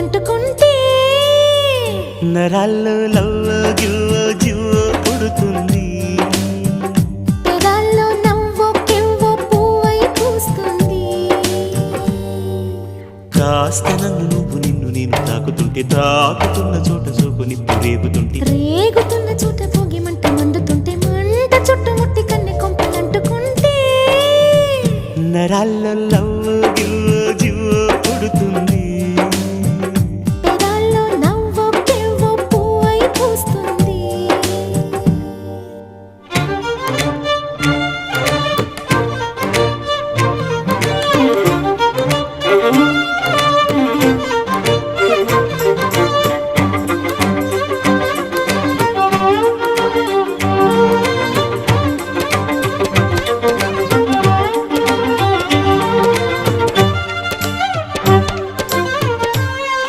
కొంపలంటుకుంటే నరాల్లో లవ్వో గివ్వో జివ్వో పుడుతుంది పెదాల్లో నవ్వో కెవ్వో పువ్వై పూస్తుంది కాస్త నన్ను నువ్వు నిన్ను నేను తాకుతుంటే తాకుతున్న చోట సోకు నిప్పు రేగుతుంటే రేగుతున్న చోట భోగిమంట మండుతుంటే మంట చుట్టుముట్టి కన్నె కొంపలంటుకుంటే నరాల్లో లవ్